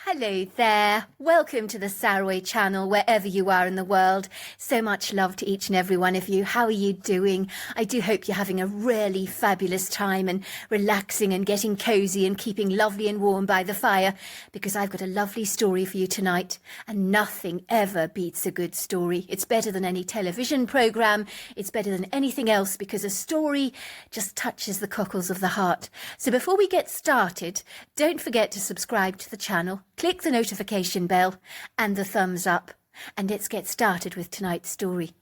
Hello there. Welcome to the Saroy channel, wherever you are in the world. So much love to each and every one of you. How are you doing? I do hope you're having a really fabulous time and relaxing and getting cozy and keeping lovely and warm by the fire, because I've got a lovely story for you tonight, and nothing ever beats a good story. It's better than any television programme. It's better than anything else, because a story just touches the cockles of the heart. So before we get started, don't forget to subscribe to the channel. Click the notification bell and the thumbs up, and let's get started with tonight's story.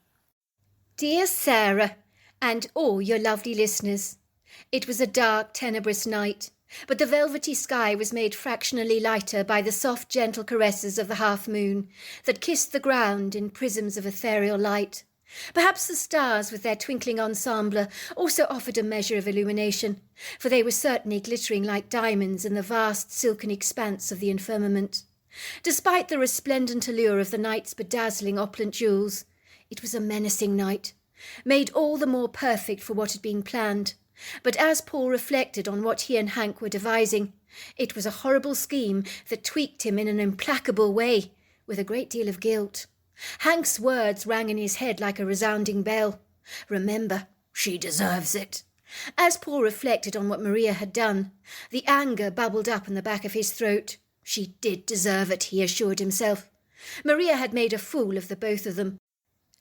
Dear Sarah, and all your lovely listeners, it was a dark, tenebrous night, but the velvety sky was made fractionally lighter by the soft, gentle caresses of the half-moon that kissed the ground in prisms of ethereal light. Perhaps the stars, with their twinkling ensemble, also offered a measure of illumination, for they were certainly glittering like diamonds in the vast silken expanse of the firmament. Despite the resplendent allure of the night's bedazzling opulent jewels, it was a menacing night, made all the more perfect for what had been planned. But as Paul reflected on what he and Hank were devising, it was a horrible scheme that tweaked him in an implacable way, with a great deal of guilt. Hank's words rang in his head like a resounding bell. Remember, she deserves it. As Paul reflected on what Maria had done, the anger bubbled up in the back of his throat. She did deserve it, he assured himself. Maria had made a fool of the both of them.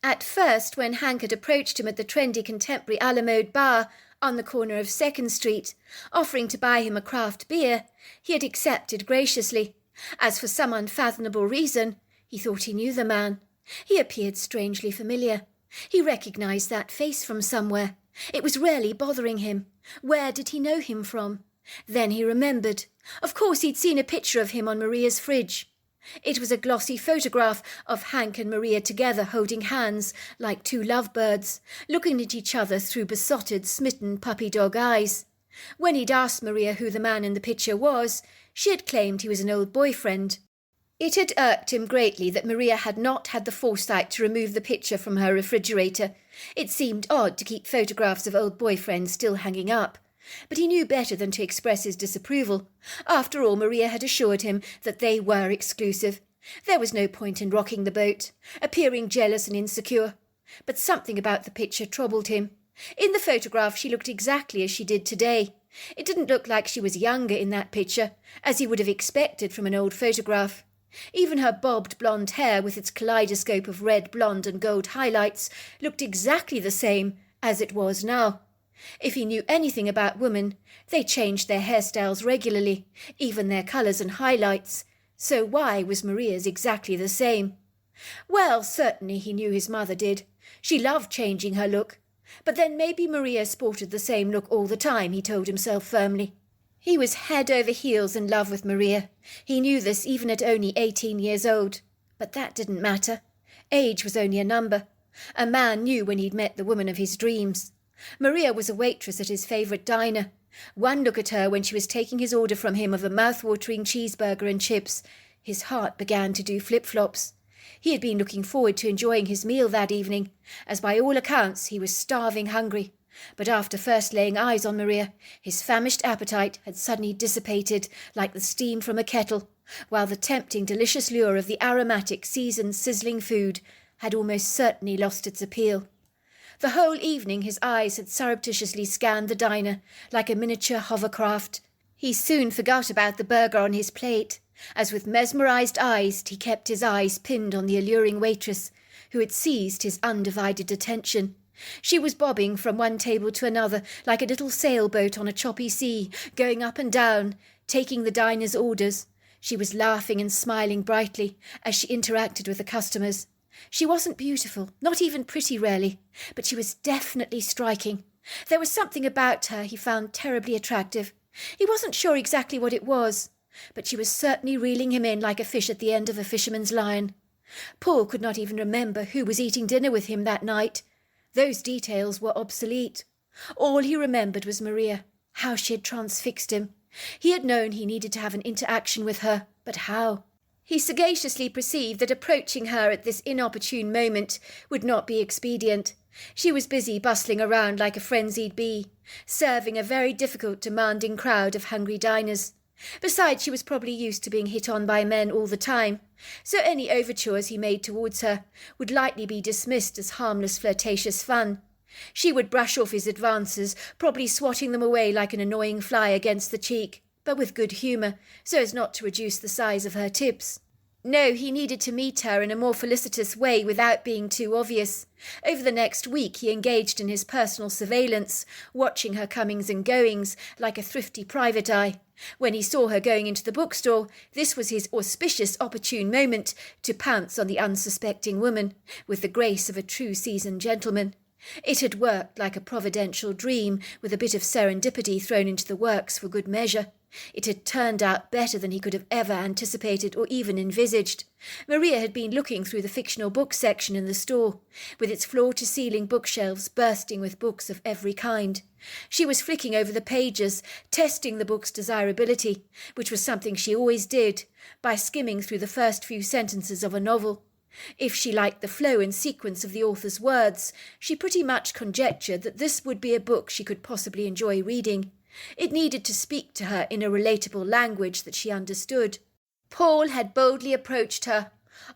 At first, when Hank had approached him at the trendy contemporary a la mode bar on the corner of 2nd Street, offering to buy him a craft beer, he had accepted graciously. As for some unfathomable reason, he thought he knew the man. He appeared strangely familiar. He recognised that face from somewhere. It was really bothering him. Where did he know him from? Then he remembered. Of course he'd seen a picture of him on Maria's fridge. It was a glossy photograph of Hank and Maria together holding hands like two lovebirds, looking at each other through besotted, smitten puppy-dog eyes. When he'd asked Maria who the man in the picture was, she had claimed he was an old boyfriend. It had irked him greatly that Maria had not had the foresight to remove the picture from her refrigerator. It seemed odd to keep photographs of old boyfriends still hanging up. But he knew better than to express his disapproval. After all, Maria had assured him that they were exclusive. There was no point in rocking the boat, appearing jealous and insecure. But something about the picture troubled him. In the photograph she looked exactly as she did today. It didn't look like she was younger in that picture, as he would have expected from an old photograph. Even her bobbed blonde hair, with its kaleidoscope of red, blonde and gold highlights, looked exactly the same as it was now. If he knew anything about women, they changed their hairstyles regularly, even their colours and highlights. So why was Maria's exactly the same? Well, certainly he knew his mother did. She loved changing her look. But then maybe Maria sported the same look all the time, he told himself firmly. He was head over heels in love with Maria. He knew this even at only 18 years old. But that didn't matter. Age was only a number. A man knew when he'd met the woman of his dreams. Maria was a waitress at his favourite diner. One look at her when she was taking his order from him of a mouth-watering cheeseburger and chips, his heart began to do flip-flops. He had been looking forward to enjoying his meal that evening, as by all accounts he was starving hungry. But after first laying eyes on Maria, his famished appetite had suddenly dissipated like the steam from a kettle, while the tempting, delicious lure of the aromatic, seasoned, sizzling food had almost certainly lost its appeal. The whole evening his eyes had surreptitiously scanned the diner like a miniature hovercraft. He soon forgot about the burger on his plate, as with mesmerised eyes he kept his eyes pinned on the alluring waitress, who had seized his undivided attention. She was bobbing from one table to another like a little sailboat on a choppy sea, going up and down, taking the diner's orders. She was laughing and smiling brightly as she interacted with the customers. She wasn't beautiful, not even pretty really, but she was definitely striking. There was something about her he found terribly attractive. He wasn't sure exactly what it was, but she was certainly reeling him in like a fish at the end of a fisherman's line. Paul could not even remember who was eating dinner with him that night. Those details were obsolete. All he remembered was Maria, how she had transfixed him. He had known he needed to have an interaction with her, but how? He sagaciously perceived that approaching her at this inopportune moment would not be expedient. She was busy bustling around like a frenzied bee, serving a very difficult, demanding crowd of hungry diners. Besides, she was probably used to being hit on by men all the time, so any overtures he made towards her would likely be dismissed as harmless flirtatious fun. She would brush off his advances, probably swatting them away like an annoying fly against the cheek, but with good humour, so as not to reduce the size of her tips. No, he needed to meet her in a more felicitous way without being too obvious. Over the next week he engaged in his personal surveillance, watching her comings and goings like a thrifty private eye. When he saw her going into the bookstore, this was his auspicious opportune moment to pounce on the unsuspecting woman, with the grace of a true seasoned gentleman. It had worked like a providential dream, with a bit of serendipity thrown into the works for good measure. It had turned out better than he could have ever anticipated or even envisaged. Maria had been looking through the fictional book section in the store, with its floor-to-ceiling bookshelves bursting with books of every kind. She was flicking over the pages, testing the book's desirability, which was something she always did, by skimming through the first few sentences of a novel. If she liked the flow and sequence of the author's words, she pretty much conjectured that this would be a book she could possibly enjoy reading. It needed to speak to her in a relatable language that she understood. Paul had boldly approached her,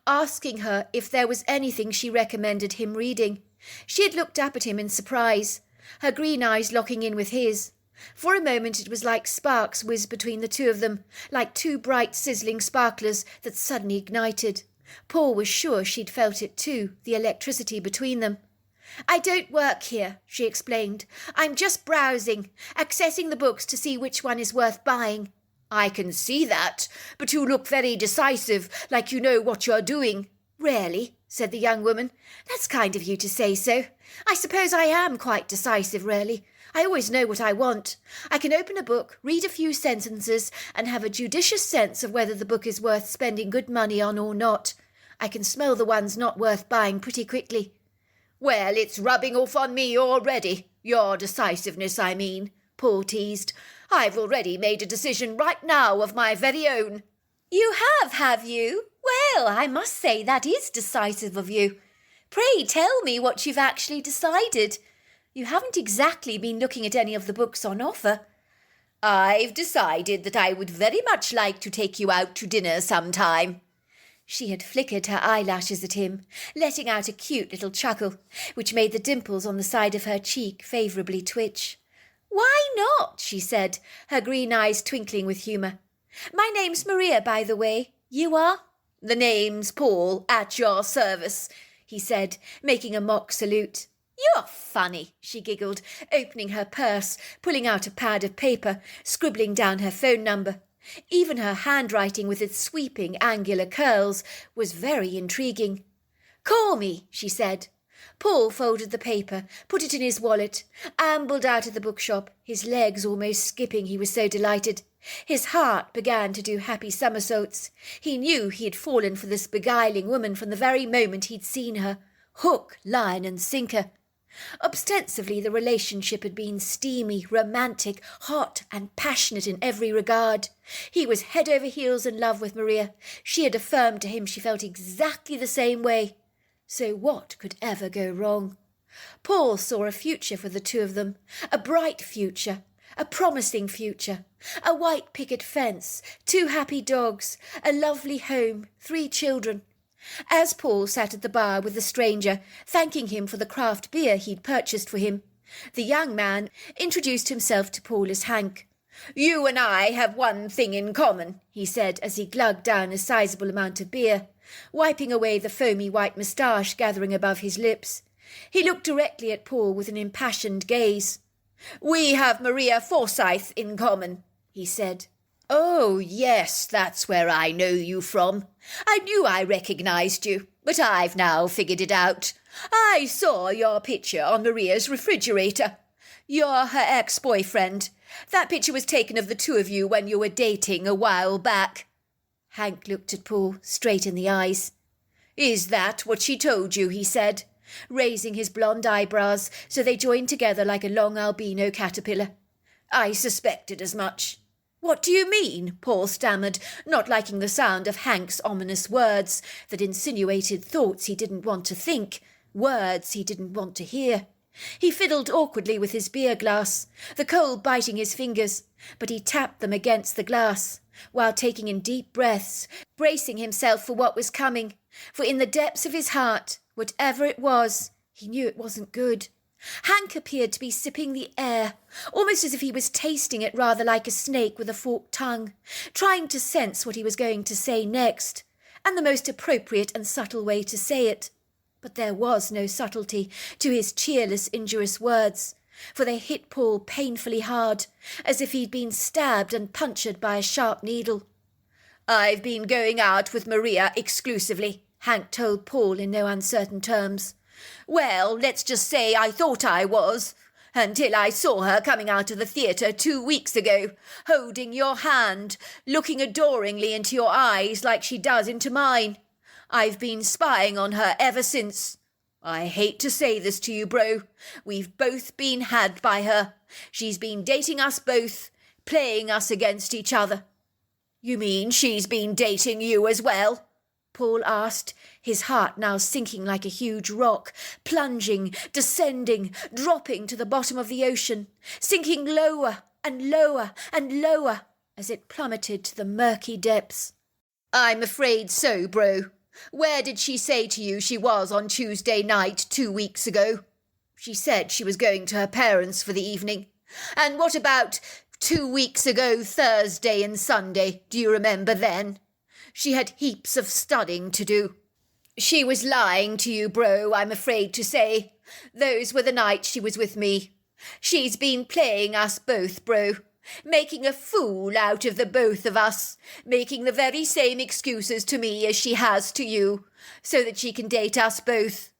asking her if there was anything she recommended him reading. She had looked up at him in surprise, her green eyes locking in with his. For a moment it was like sparks whizzed between the two of them, like two bright sizzling sparklers that suddenly ignited. Paul was sure she'd felt it too, the electricity between them. "I don't work here," she explained. "I'm just browsing, accessing the books to see which one is worth buying." "I can see that, but you look very decisive, like you know what you're doing." "Really?" said the young woman. "That's kind of you to say so. I suppose I am quite decisive, really. I always know what I want. I can open a book, read a few sentences, and have a judicious sense of whether the book is worth spending good money on or not. I can smell the ones not worth buying pretty quickly." "Well, it's rubbing off on me already. Your decisiveness, I mean," Paul teased. "I've already made a decision right now of my very own." "You have you? Well, I must say that is decisive of you. Pray tell me what you've actually decided. You haven't exactly been looking at any of the books on offer." "I've decided that I would very much like to take you out to dinner sometime." She had flickered her eyelashes at him, letting out a cute little chuckle, which made the dimples on the side of her cheek favourably twitch. "Why not?" she said, her green eyes twinkling with humour. "My name's Maria, by the way. You are?" "The name's Paul, at your service," he said, making a mock salute. "You're funny," she giggled, opening her purse, pulling out a pad of paper, scribbling down her phone number. Even her handwriting with its sweeping angular curls was very intriguing. "Call me," she said. Paul folded the paper, put it in his wallet, ambled out of the bookshop, his legs almost skipping, he was so delighted. His heart began to do happy somersaults. He knew he had fallen for this beguiling woman from the very moment he'd seen her. Hook, line and sinker. Ostensibly the relationship had been steamy, romantic, hot and passionate in every regard. He was head over heels in love with Maria. She had affirmed to him she felt exactly the same way. So what could ever go wrong? Paul saw a future for the two of them, a bright future, a promising future, a white picket fence, 2 happy dogs, a lovely home, 3 children. As Paul sat at the bar with the stranger, thanking him for the craft beer he'd purchased for him, the young man introduced himself to Paul as Hank. "You and I have one thing in common," he said as he glugged down a sizable amount of beer, wiping away the foamy white moustache gathering above his lips. He looked directly at Paul with an impassioned gaze. "We have Maria Forsyth in common," he said. "Oh, yes, that's where I know you from. I knew I recognised you, but I've now figured it out. I saw your picture on Maria's refrigerator. You're her ex-boyfriend. That picture was taken of the two of you when you were dating a while back." Hank looked at Paul straight in the eyes. "Is that what she told you?" he said, raising his blonde eyebrows so they joined together like a long albino caterpillar. "I suspected as much." "What do you mean?" Paul stammered, not liking the sound of Hank's ominous words that insinuated thoughts he didn't want to think, words he didn't want to hear. He fiddled awkwardly with his beer glass, the cold biting his fingers, but he tapped them against the glass, while taking in deep breaths, bracing himself for what was coming, for in the depths of his heart, whatever it was, he knew it wasn't good. Hank appeared to be sipping the air, almost as if he was tasting it, rather like a snake with a forked tongue, trying to sense what he was going to say next, and the most appropriate and subtle way to say it. But there was no subtlety to his cheerless, injurious words, for they hit Paul painfully hard, as if he'd been stabbed and punctured by a sharp needle. "I've been going out with Maria exclusively," Hank told Paul in no uncertain terms. "Well, let's just say I thought I was, until I saw her coming out of the theatre 2 weeks ago, holding your hand, looking adoringly into your eyes like she does into mine. I've been spying on her ever since. I hate to say this to you, bro. We've both been had by her. She's been dating us both, playing us against each other." "You mean she's been dating you as well?" Paul asked, his heart now sinking like a huge rock, plunging, descending, dropping to the bottom of the ocean, sinking lower and lower and lower as it plummeted to the murky depths. "I'm afraid so, bro. Where did she say to you she was on Tuesday night 2 weeks ago?" "She said she was going to her parents' for the evening." "And what about 2 weeks ago, Thursday and Sunday? Do you remember then?" "She had heaps of studying to do." "She was lying to you, bro, I'm afraid to say. Those were the nights she was with me. She's been playing us both, bro, making a fool out of the both of us, making the very same excuses to me as she has to you, so that she can date us both."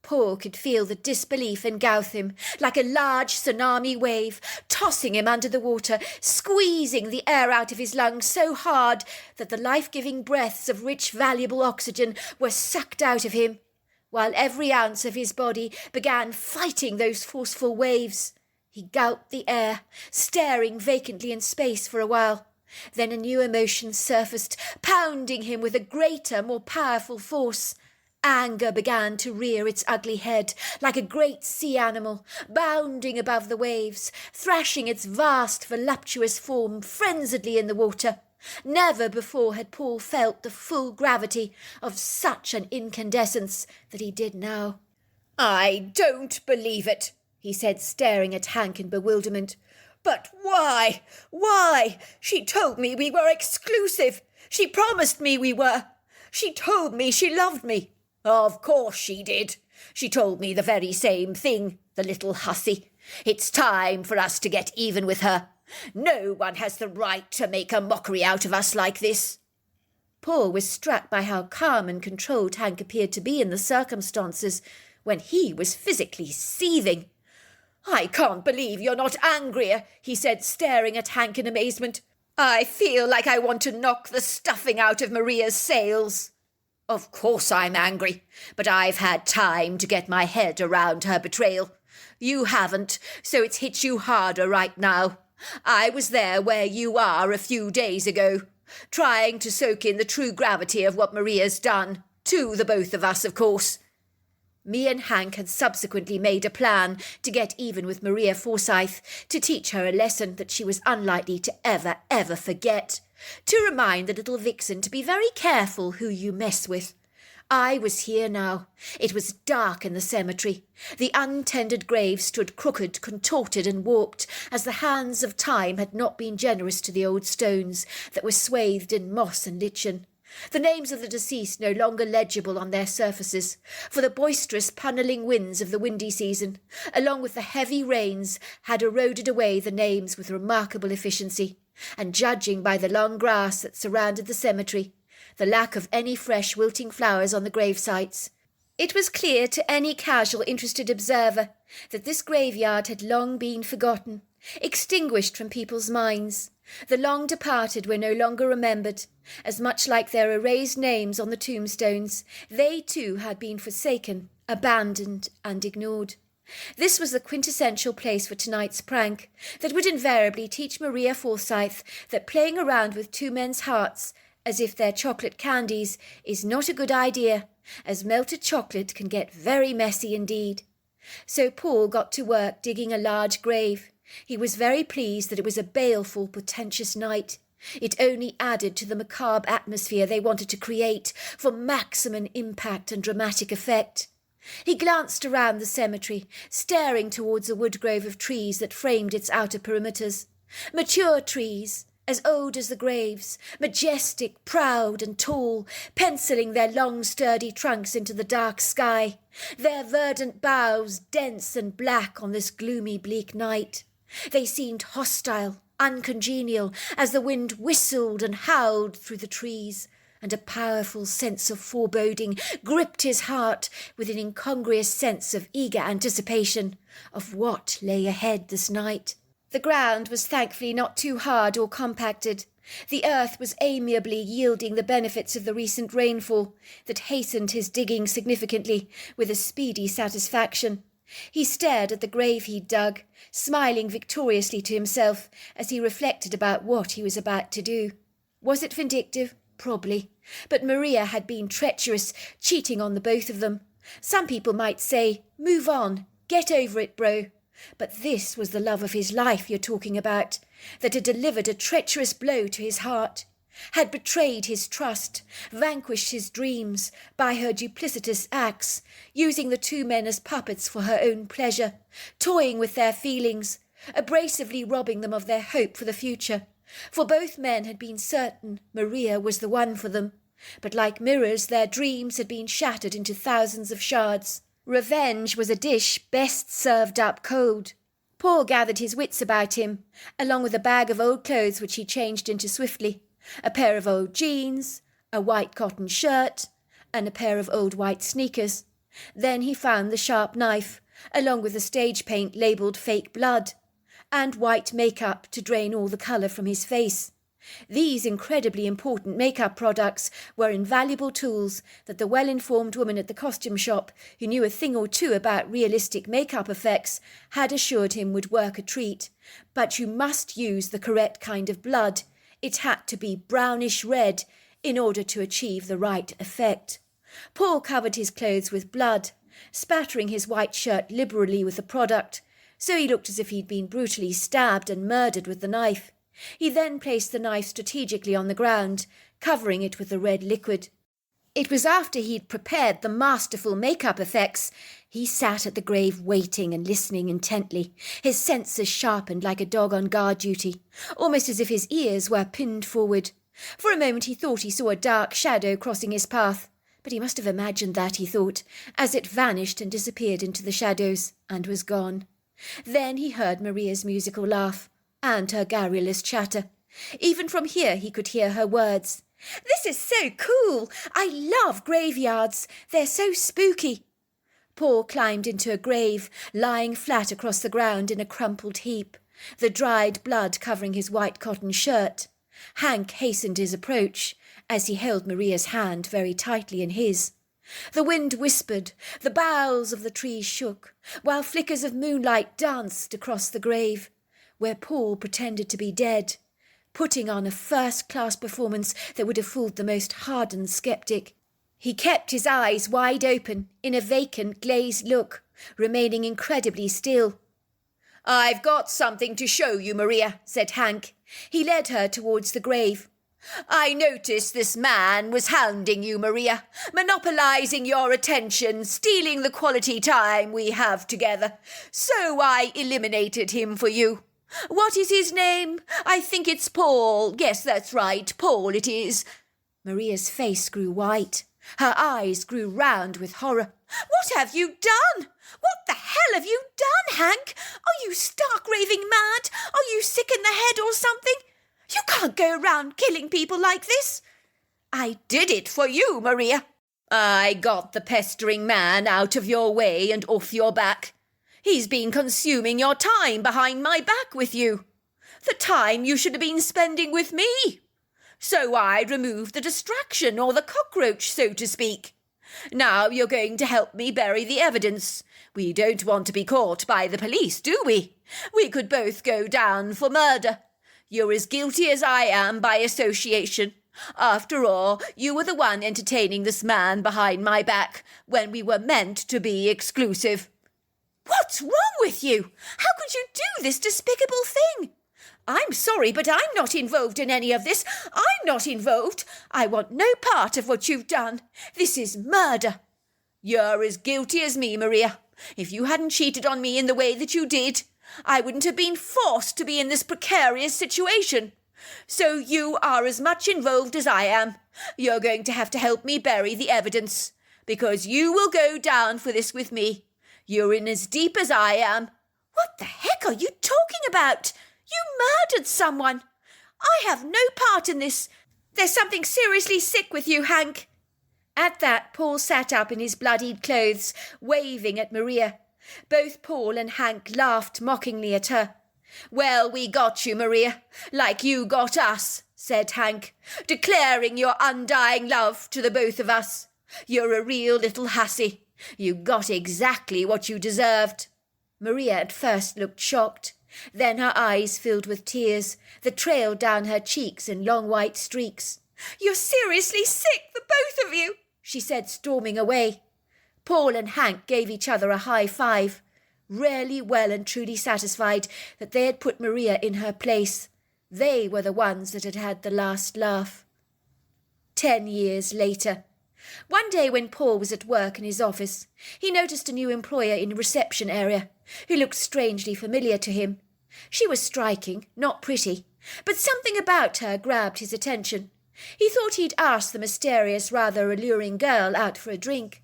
Paul could feel the disbelief engulf him like a large tsunami wave, tossing him under the water, squeezing the air out of his lungs so hard that the life-giving breaths of rich, valuable oxygen were sucked out of him, while every ounce of his body began fighting those forceful waves. He gulped the air, staring vacantly in space for a while. Then a new emotion surfaced, pounding him with a greater, more powerful force. Anger began to rear its ugly head like a great sea animal, bounding above the waves, thrashing its vast, voluptuous form frenziedly in the water. Never before had Paul felt the full gravity of such an incandescence that he did now. "I don't believe it," he said, staring at Hank in bewilderment. "But why? Why? She told me we were exclusive. She promised me we were. She told me she loved me." "Of course she did. She told me the very same thing, the little hussy. It's time for us to get even with her. No one has the right to make a mockery out of us like this." Paul was struck by how calm and controlled Hank appeared to be in the circumstances, when he was physically seething. "I can't believe you're not angrier," he said, staring at Hank in amazement. "I feel like I want to knock the stuffing out of Maria's sails." "Of course I'm angry, but I've had time to get my head around her betrayal. You haven't, so it's hit you harder right now. I was there where you are a few days ago, trying to soak in the true gravity of what Maria's done, to the both of us, of course." Me and Hank had subsequently made a plan to get even with Maria Forsyth, to teach her a lesson that she was unlikely to ever forget, to remind the little vixen to be very careful who you mess with. I was here now. It was dark in the cemetery. The untended grave stood crooked, contorted and warped, as the hands of time had not been generous to the old stones that were swathed in moss and lichen. The names of the deceased no longer legible on their surfaces, for the boisterous punneling winds of the windy season, along with the heavy rains, had eroded away the names with remarkable efficiency, and judging by the long grass that surrounded the cemetery, the lack of any fresh wilting flowers on the grave sites, it was clear to any casual interested observer that this graveyard had long been forgotten, extinguished from people's minds. The long departed were no longer remembered, as much like their erased names on the tombstones, they too had been forsaken, abandoned and ignored. This was the quintessential place for tonight's prank, that would invariably teach Maria Forsyth that playing around with two men's hearts, as if they're chocolate candies, is not a good idea, as melted chocolate can get very messy indeed. So Paul got to work digging a large grave. He was very pleased that it was a baleful, portentous night. It only added to the macabre atmosphere they wanted to create for maximum impact and dramatic effect. He glanced around the cemetery, staring towards a woodgrove of trees that framed its outer perimeters. Mature trees, as old as the graves, majestic, proud and tall, penciling their long sturdy trunks into the dark sky, their verdant boughs dense and black on this gloomy bleak night. They seemed hostile, uncongenial, as the wind whistled and howled through the trees, and a powerful sense of foreboding gripped his heart with an incongruous sense of eager anticipation of what lay ahead this night. The ground was thankfully not too hard or compacted. The earth was amiably yielding the benefits of the recent rainfall that hastened his digging significantly with a speedy satisfaction. He stared at the grave he'd dug, smiling victoriously to himself as he reflected about what he was about to do. Was it vindictive? Probably. But Maria had been treacherous, cheating on the both of them. Some people might say, move on, get over it, bro. But this was the love of his life you're talking about, that had delivered a treacherous blow to his heart, had betrayed his trust, vanquished his dreams by her duplicitous acts, using the two men as puppets for her own pleasure, toying with their feelings, abrasively robbing them of their hope for the future. For both men had been certain Maria was the one for them, but like mirrors their dreams had been shattered into thousands of shards. Revenge was a dish best served up cold. Paul gathered his wits about him, along with a bag of old clothes which he changed into swiftly, a pair of old jeans, a white cotton shirt, and a pair of old white sneakers. Then he found the sharp knife, along with the stage paint labelled fake blood, and white make-up to drain all the colour from his face. These incredibly important make-up products were invaluable tools that the well-informed woman at the costume shop, who knew a thing or two about realistic make-up effects, had assured him would work a treat. But you must use the correct kind of blood. It had to be brownish red in order to achieve the right effect. Paul covered his clothes with blood, spattering his white shirt liberally with the product, so he looked as if he'd been brutally stabbed and murdered with the knife. He then placed the knife strategically on the ground, covering it with the red liquid. It was after he'd prepared the masterful make-up effects. He sat at the grave waiting and listening intently, his senses sharpened like a dog on guard duty, almost as if his ears were pinned forward. For a moment he thought he saw a dark shadow crossing his path, but he must have imagined that, he thought, as it vanished and disappeared into the shadows, and was gone. Then he heard Maria's musical laugh, and her garrulous chatter. Even from here he could hear her words. "This is so cool! I love graveyards. They're so spooky." Paul climbed into a grave, lying flat across the ground in a crumpled heap, the dried blood covering his white cotton shirt. Hank hastened his approach, as he held Maria's hand very tightly in his. The wind whispered, the boughs of the trees shook, while flickers of moonlight danced across the grave, where Paul pretended to be dead, putting on a first-class performance that would have fooled the most hardened sceptic. He kept his eyes wide open, in a vacant, glazed look, remaining incredibly still. "I've got something to show you, Maria," said Hank. He led her towards the grave. "I noticed this man was hounding you, Maria, monopolising your attention, stealing the quality time we have together. So I eliminated him for you. What is his name? I think it's Paul. Yes, that's right, Paul it is." Maria's face grew white. Her eyes grew round with horror. "What have you done? What the hell have you done, Hank? Are you stark raving mad? Are you sick in the head or something? You can't go around killing people like this." "I did it for you, Maria. I got the pestering man out of your way and off your back. He's been consuming your time behind my back with you. The time you should have been spending with me. So I removed the distraction, or the cockroach, so to speak. Now you're going to help me bury the evidence. We don't want to be caught by the police, do we? We could both go down for murder. You're as guilty as I am by association. After all, you were the one entertaining this man behind my back when we were meant to be exclusive." What's wrong with you? How could you do this despicable thing? I'm sorry, but I'm not involved in any of this. I'm not involved. I want no part of what you've done. This is murder. You're as guilty as me, Maria. If you hadn't cheated on me in the way that you did, I wouldn't have been forced to be in this precarious situation. So you are as much involved as I am. You're going to have to help me bury the evidence, because you will go down for this with me. You're in as deep as I am. What the heck are you talking about? You murdered someone. I have no part in this. There's something seriously sick with you, Hank. At that, Paul sat up in his bloodied clothes, waving at Maria. Both Paul and Hank laughed mockingly at her. Well, we got you, Maria, like you got us, said Hank, declaring your undying love to the both of us. You're a real little hussy. You got exactly what you deserved. Maria at first looked shocked. Then her eyes filled with tears that trailed down her cheeks in long white streaks. You're seriously sick, the both of you, she said, storming away. Paul and Hank gave each other a high five, really well and truly satisfied that they had put Maria in her place. They were the ones that had had the last laugh. 10 years later. One day when Paul was at work in his office, he noticed a new employer in the reception area, who looked strangely familiar to him. She was striking, not pretty, but something about her grabbed his attention. He thought he'd ask the mysterious, rather alluring girl out for a drink.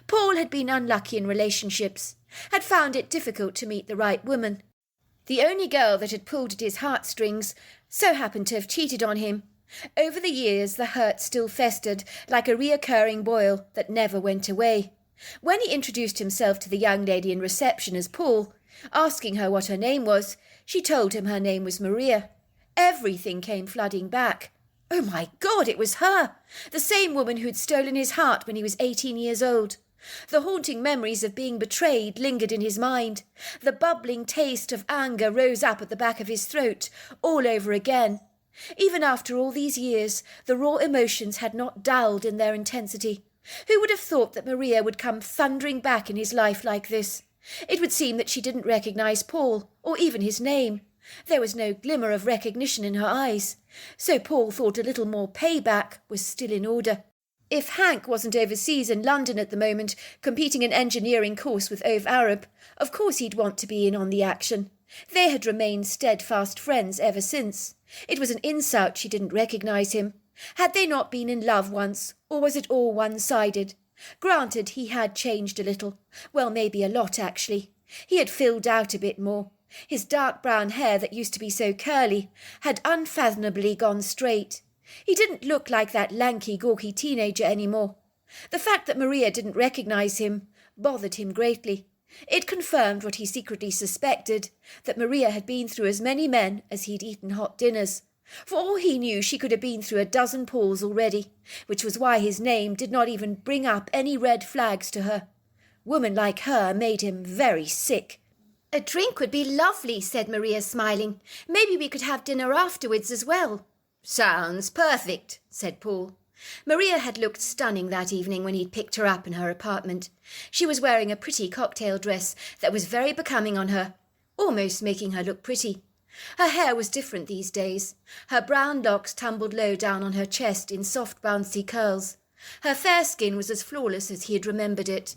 Paul had been unlucky in relationships, had found it difficult to meet the right woman. The only girl that had pulled at his heartstrings so happened to have cheated on him. Over the years the hurt still festered like a reoccurring boil that never went away. When he introduced himself to the young lady in reception as Paul, asking her what her name was, she told him her name was Maria. Everything came flooding back. Oh my God, it was her! The same woman who'd stolen his heart when he was 18 years old. The haunting memories of being betrayed lingered in his mind. The bubbling taste of anger rose up at the back of his throat, all over again. Even after all these years, the raw emotions had not dulled in their intensity. Who would have thought that Maria would come thundering back in his life like this? It would seem that she didn't recognise Paul, or even his name. There was no glimmer of recognition in her eyes, so Paul thought a little more payback was still in order. If Hank wasn't overseas in London at the moment, competing an engineering course with Ove Arab, of course he'd want to be in on the action. They had remained steadfast friends ever since. It was an insult she didn't recognise him. Had they not been in love once, or was it all one-sided? Granted, he had changed a little. Well, maybe a lot, actually. He had filled out a bit more. His dark brown hair that used to be so curly had unfathomably gone straight. He didn't look like that lanky, gawky teenager anymore. The fact that Maria didn't recognise him bothered him greatly. It confirmed what he secretly suspected, that Maria had been through as many men as he'd eaten hot dinners. For all he knew, she could have been through a dozen Pauls already, which was why his name did not even bring up any red flags to her. Women like her made him very sick. A drink would be lovely, said Maria, smiling. Maybe we could have dinner afterwards as well. Sounds perfect, said Paul. Maria had looked stunning that evening when he'd picked her up in her apartment. She was wearing a pretty cocktail dress that was very becoming on her, almost making her look pretty. Her hair was different these days. Her brown locks tumbled low down on her chest in soft bouncy curls. Her fair skin was as flawless as he had remembered it.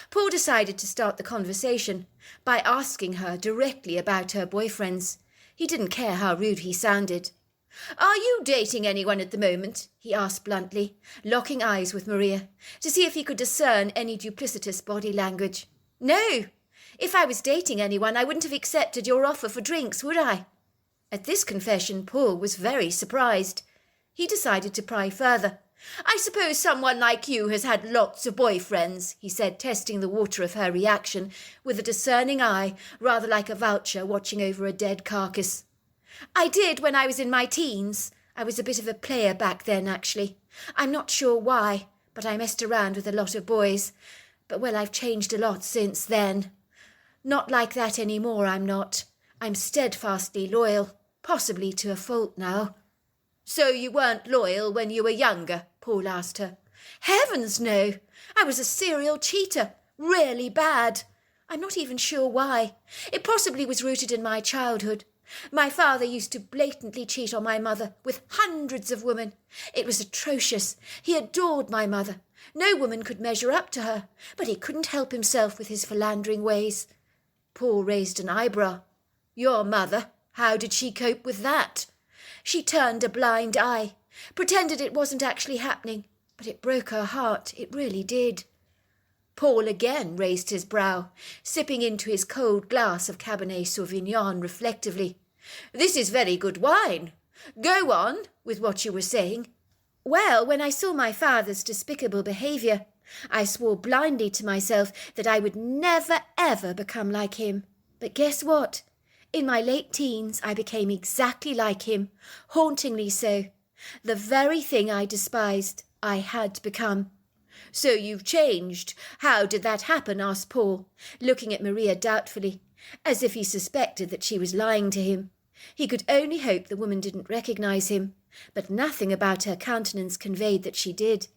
Paul decided to start the conversation by asking her directly about her boyfriends. He didn't care how rude he sounded. "Are you dating anyone at the moment?" he asked bluntly, locking eyes with Maria, to see if he could discern any duplicitous body language. "No. If I was dating anyone, I wouldn't have accepted your offer for drinks, would I?" At this confession, Paul was very surprised. He decided to pry further. "I suppose someone like you has had lots of boyfriends," he said, testing the water of her reaction with a discerning eye, rather like a vulture watching over a dead carcass. "I did when I was in my teens. I was a bit of a player back then, actually. I'm not sure why, but I messed around with a lot of boys. But, well, I've changed a lot since then. Not like that anymore, I'm not. I'm steadfastly loyal, possibly to a fault now." "So you weren't loyal when you were younger?" Paul asked her. "Heavens, no. I was a serial cheater, really bad. I'm not even sure why. It possibly was rooted in my childhood. My father used to blatantly cheat on my mother with hundreds of women. It was atrocious. He adored my mother. No woman could measure up to her, but he couldn't help himself with his philandering ways. Paul raised an eyebrow. Your mother, how did she cope with that? She turned a blind eye, pretended it wasn't actually happening, but it broke her heart, it really did. Paul again raised his brow, sipping into his cold glass of Cabernet Sauvignon reflectively. This is very good wine. Go on with what you were saying. Well, when I saw my father's despicable behaviour, I swore blindly to myself that I would never, ever become like him. But guess what? In my late teens, I became exactly like him, hauntingly so. The very thing I despised, I had become. So you've changed. How did that happen? Asked Paul, looking at Maria doubtfully, as if he suspected that she was lying to him. He could only hope the woman didn't recognise him, but nothing about her countenance conveyed that she did.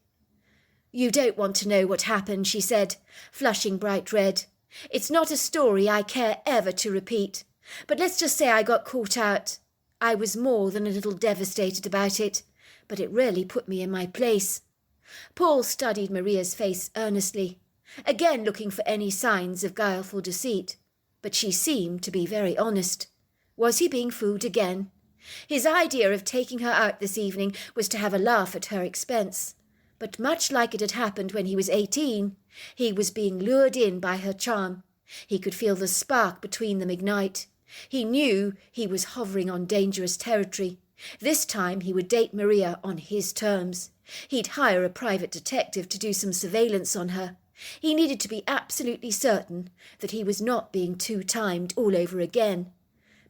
You don't want to know what happened, she said, flushing bright red. It's not a story I care ever to repeat, but let's just say I got caught out. I was more than a little devastated about it, but it really put me in my place. Paul studied Maria's face earnestly, again looking for any signs of guileful deceit, but she seemed to be very honest. Was he being fooled again? His idea of taking her out this evening was to have a laugh at her expense, but much like it had happened when he was 18, he was being lured in by her charm. He could feel the spark between them ignite. He knew he was hovering on dangerous territory. This time he would date Maria on his terms. He'd hire a private detective to do some surveillance on her. He needed to be absolutely certain that he was not being two-timed all over again,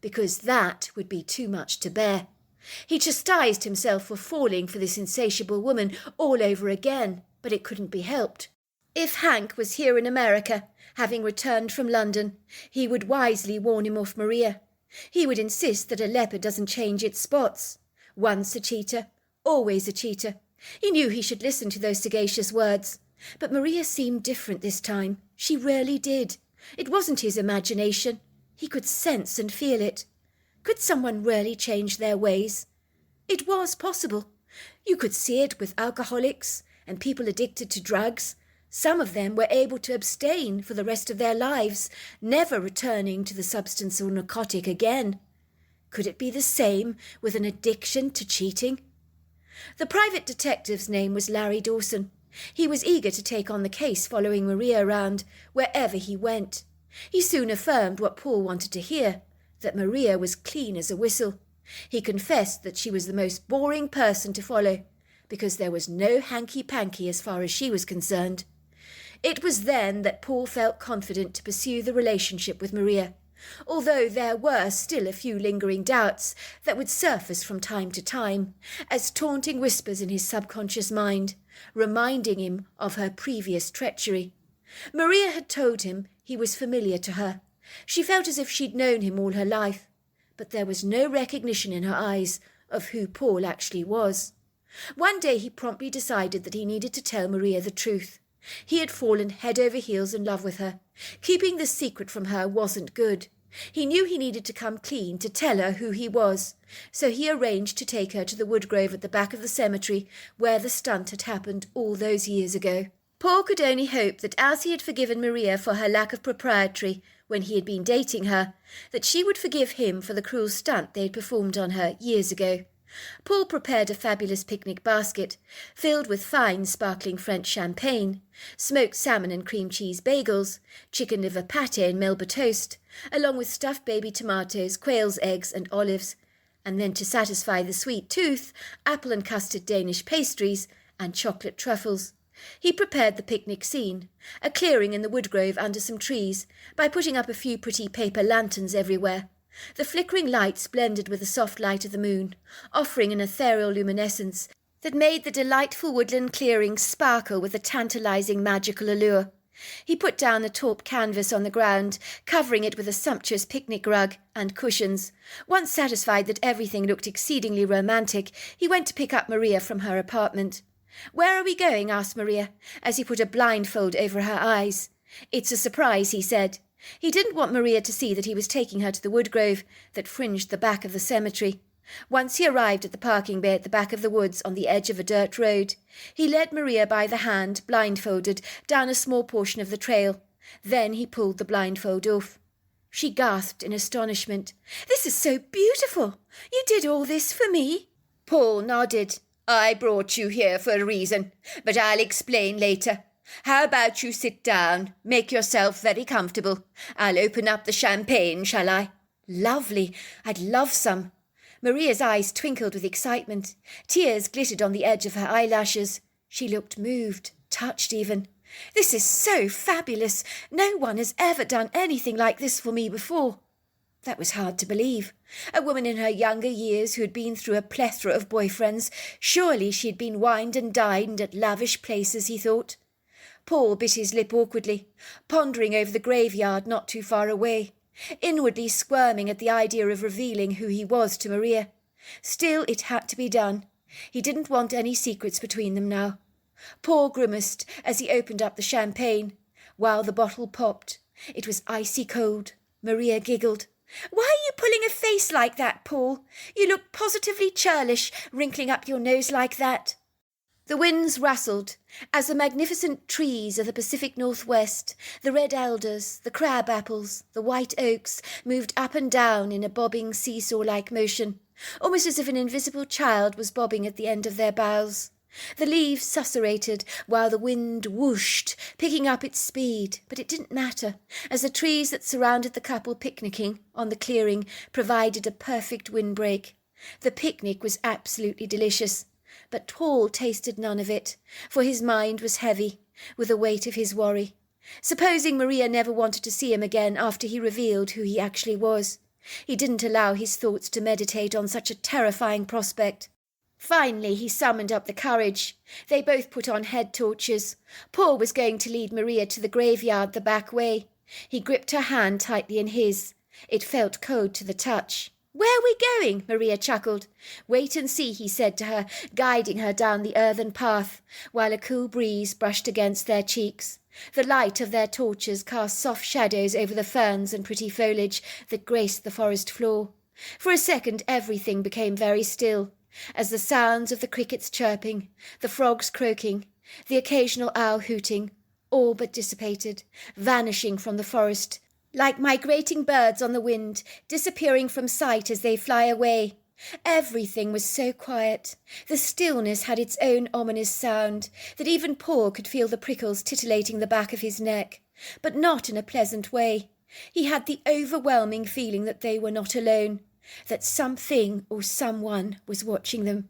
because that would be too much to bear. He chastised himself for falling for this insatiable woman all over again, but it couldn't be helped. If Hank was here in America, having returned from London, he would wisely warn him off Maria. He would insist that a leopard doesn't change its spots. Once a cheater, always a cheater. He knew he should listen to those sagacious words. But Maria seemed different this time. She really did. It wasn't his imagination. He could sense and feel it. Could someone really change their ways? It was possible. You could see it with alcoholics and people addicted to drugs. Some of them were able to abstain for the rest of their lives, never returning to the substance or narcotic again. Could it be the same with an addiction to cheating? The private detective's name was Larry Dawson. He was eager to take on the case, following Maria around wherever he went. He soon affirmed what Paul wanted to hear, that Maria was clean as a whistle. He confessed that she was the most boring person to follow, because there was no hanky-panky as far as she was concerned. It was then that Paul felt confident to pursue the relationship with Maria, although there were still a few lingering doubts that would surface from time to time, as taunting whispers in his subconscious mind, reminding him of her previous treachery. Maria had told him he was familiar to her. She felt as if she'd known him all her life, but there was no recognition in her eyes of who Paul actually was. One day he promptly decided that he needed to tell Maria the truth. He had fallen head over heels in love with her. Keeping the secret from her wasn't good. He knew he needed to come clean to tell her who he was, so he arranged to take her to the wood grove at the back of the cemetery where the stunt had happened all those years ago. Paul could only hope that as he had forgiven Maria for her lack of propriety when he had been dating her, that she would forgive him for the cruel stunt they had performed on her years ago. Paul prepared a fabulous picnic basket, filled with fine sparkling French champagne, smoked salmon and cream cheese bagels, chicken liver pâté and Melba toast, along with stuffed baby tomatoes, quail's eggs and olives, and then to satisfy the sweet tooth, apple and custard Danish pastries and chocolate truffles. He prepared the picnic scene, a clearing in the wood grove under some trees, by putting up a few pretty paper lanterns everywhere. The flickering lights blended with the soft light of the moon, offering an ethereal luminescence that made the delightful woodland clearing sparkle with a tantalizing magical allure. He put down a taupe canvas on the ground, covering it with a sumptuous picnic rug and cushions. Once satisfied that everything looked exceedingly romantic, he went to pick up Maria from her apartment. "Where are we going?" asked Maria, as he put a blindfold over her eyes. "It's a surprise," he said. He didn't want Maria to see that he was taking her to the wood grove that fringed the back of the cemetery. Once he arrived at the parking bay at the back of the woods on the edge of a dirt road, he led Maria by the hand, blindfolded, down a small portion of the trail. Then he pulled the blindfold off. She gasped in astonishment. "This is so beautiful! You did all this for me?" Paul nodded. "I brought you here for a reason, but I'll explain later. How about you sit down, make yourself very comfortable. I'll open up the champagne, shall I?" "Lovely. I'd love some." Maria's eyes twinkled with excitement. Tears glittered on the edge of her eyelashes. She looked moved, touched even. "This is so fabulous. No one has ever done anything like this for me before." That was hard to believe. A woman in her younger years who had been through a plethora of boyfriends. Surely she had been wined and dined at lavish places, he thought. Paul bit his lip awkwardly, pondering over the graveyard not too far away, inwardly squirming at the idea of revealing who he was to Maria. Still, it had to be done. He didn't want any secrets between them now. Paul grimaced as he opened up the champagne, while the bottle popped. It was icy cold. Maria giggled. "Why are you pulling a face like that, Paul? You look positively churlish, wrinkling up your nose like that." The winds rustled as the magnificent trees of the Pacific Northwest, the red elders, the crab apples, the white oaks, moved up and down in a bobbing seesaw-like motion, almost as if an invisible child was bobbing at the end of their boughs. The leaves susurrated while the wind whooshed, picking up its speed, but it didn't matter, as the trees that surrounded the couple picnicking on the clearing provided a perfect windbreak. The picnic was absolutely delicious, but Paul tasted none of it, for his mind was heavy with the weight of his worry. Supposing Maria never wanted to see him again after he revealed who he actually was. He didn't allow his thoughts to meditate on such a terrifying prospect. Finally, he summoned up the courage. They both put on head torches. Paul was going to lead Maria to the graveyard the back way. He gripped her hand tightly in his. It felt cold to the touch. "Where are we going?" Maria chuckled. "Wait and see," he said to her, guiding her down the earthen path, while a cool breeze brushed against their cheeks. The light of their torches cast soft shadows over the ferns and pretty foliage that graced the forest floor. For a second everything became very still, as the sounds of the crickets chirping, the frogs croaking, the occasional owl hooting, all but dissipated, vanishing from the forest, like migrating birds on the wind, disappearing from sight as they fly away. Everything was so quiet. The stillness had its own ominous sound, that even Paul could feel the prickles titillating the back of his neck, but not in a pleasant way. He had the overwhelming feeling that they were not alone, that something or someone was watching them.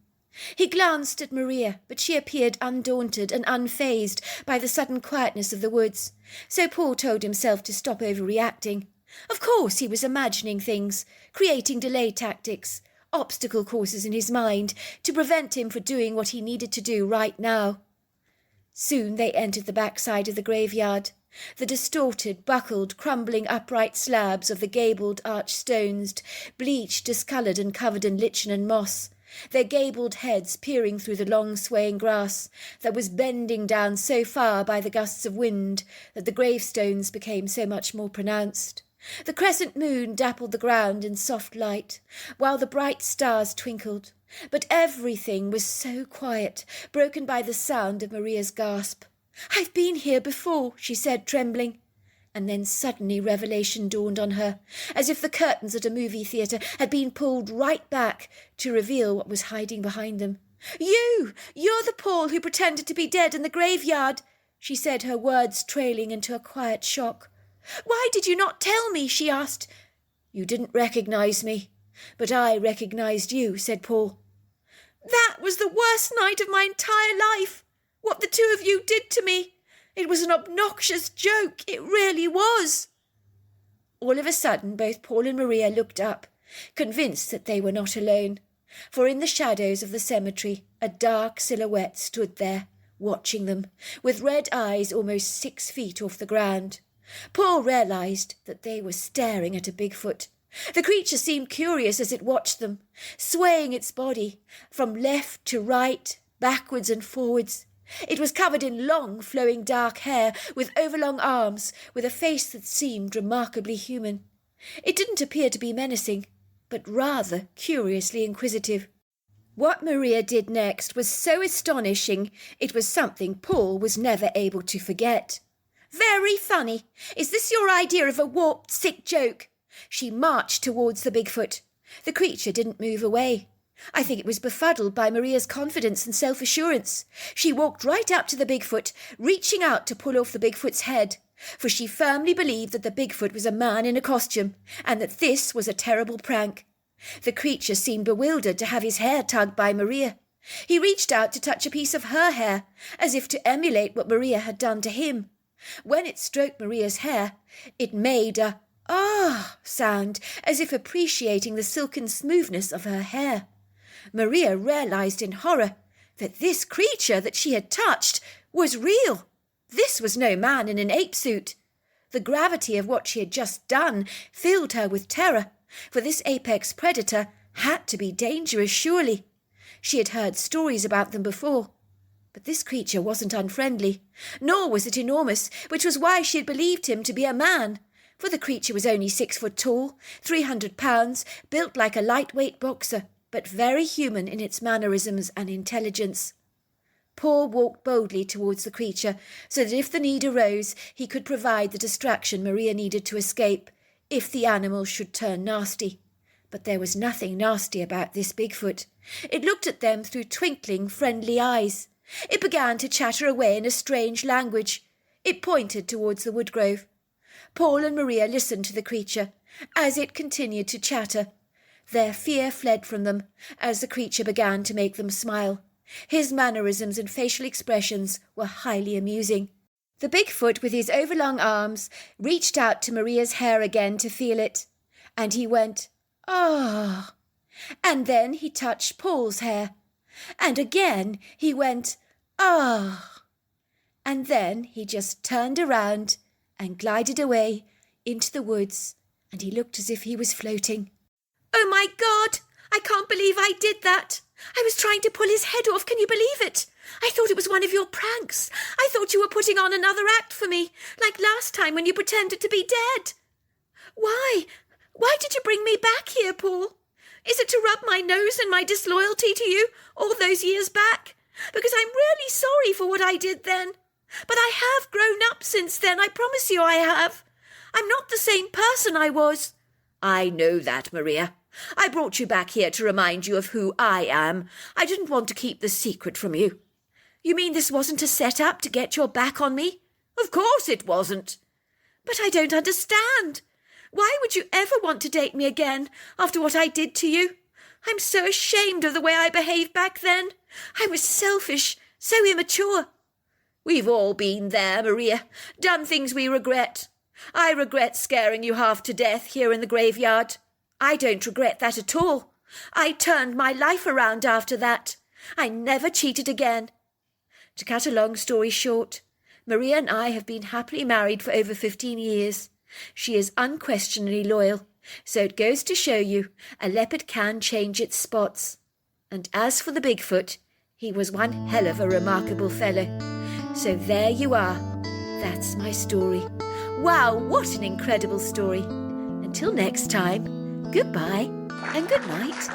He glanced at Maria, but she appeared undaunted and unfazed by the sudden quietness of the woods, so Paul told himself to stop overreacting. Of course he was imagining things, creating delay tactics, obstacle courses in his mind to prevent him from doing what he needed to do right now. Soon they entered the backside of the graveyard. The distorted, buckled, crumbling upright slabs of the gabled arched stones, bleached, discoloured and covered in lichen and moss, their gabled heads peering through the long swaying grass that was bending down so far by the gusts of wind that the gravestones became so much more pronounced. The crescent moon dappled the ground in soft light, while the bright stars twinkled. But everything was so quiet, broken by the sound of Maria's gasp. "I've been here before," she said, trembling. And then suddenly revelation dawned on her, as if the curtains at a movie theatre had been pulled right back to reveal what was hiding behind them. You're the Paul who pretended to be dead in the graveyard," she said, her words trailing into a quiet shock. "Why did you not tell me?" she asked. "You didn't recognize me, but I recognized you," said Paul. "That was the worst night of my entire life. What the two of you did to me. It was an obnoxious joke. It really was." All of a sudden, both Paul and Maria looked up, convinced that they were not alone. For in the shadows of the cemetery, a dark silhouette stood there, watching them, with red eyes almost 6 feet off the ground. Paul realized that they were staring at a Bigfoot. The creature seemed curious as it watched them, swaying its body from left to right, backwards and forwards. It was covered in long, flowing dark hair, with overlong arms, with a face that seemed remarkably human. It didn't appear to be menacing, but rather curiously inquisitive. What Maria did next was so astonishing, it was something Paul was never able to forget. "Very funny. Is this your idea of a warped, sick joke?" She marched towards the Bigfoot. The creature didn't move away. I think it was befuddled by Maria's confidence and self-assurance. She walked right up to the Bigfoot, reaching out to pull off the Bigfoot's head, for she firmly believed that the Bigfoot was a man in a costume, and that this was a terrible prank. The creature seemed bewildered to have his hair tugged by Maria. He reached out to touch a piece of her hair, as if to emulate what Maria had done to him. When it stroked Maria's hair, it made a "ah" sound, as if appreciating the silken smoothness of her hair. Maria realized in horror that this creature that she had touched was real. This was no man in an ape suit. The gravity of what she had just done filled her with terror, for this apex predator had to be dangerous, surely. She had heard stories about them before. But this creature wasn't unfriendly, nor was it enormous, which was why she had believed him to be a man, for the creature was only 6 foot tall, 300 pounds, built like a lightweight boxer, but very human in its mannerisms and intelligence. Paul walked boldly towards the creature, so that if the need arose, he could provide the distraction Maria needed to escape, if the animal should turn nasty. But there was nothing nasty about this Bigfoot. It looked at them through twinkling, friendly eyes. It began to chatter away in a strange language. It pointed towards the woodgrove. Paul and Maria listened to the creature as it continued to chatter. Their fear fled from them as the creature began to make them smile. His mannerisms and facial expressions were highly amusing. The Bigfoot, with his overlong arms, reached out to Maria's hair again to feel it, and he went, "Ah!" And then he touched Paul's hair, and again he went, "Ah!" And then he just turned around and glided away into the woods, and he looked as if he was floating. "Oh, my God! I can't believe I did that! I was trying to pull his head off, can you believe it? I thought it was one of your pranks. I thought you were putting on another act for me, like last time when you pretended to be dead. Why? Why did you bring me back here, Paul? Is it to rub my nose in my disloyalty to you all those years back? Because I'm really sorry for what I did then. But I have grown up since then, I promise you I have. I'm not the same person I was." "I know that, Maria. I brought you back here to remind you of who I am. I didn't want to keep the secret from you." "You mean this wasn't a set-up to get your back on me?" "Of course it wasn't." "But I don't understand. Why would you ever want to date me again after what I did to you? I'm so ashamed of the way I behaved back then. I was selfish, so immature." "We've all been there, Maria, done things we regret. I regret scaring you half to death here in the graveyard. I don't regret that at all. I turned my life around after that. I never cheated again. To cut a long story short, Maria and I have been happily married for over 15 years. She is unquestionably loyal, so it goes to show you a leopard can change its spots. And as for the Bigfoot, he was one hell of a remarkable fellow. So there you are. That's my story. Wow, what an incredible story. Until next time, goodbye and good night.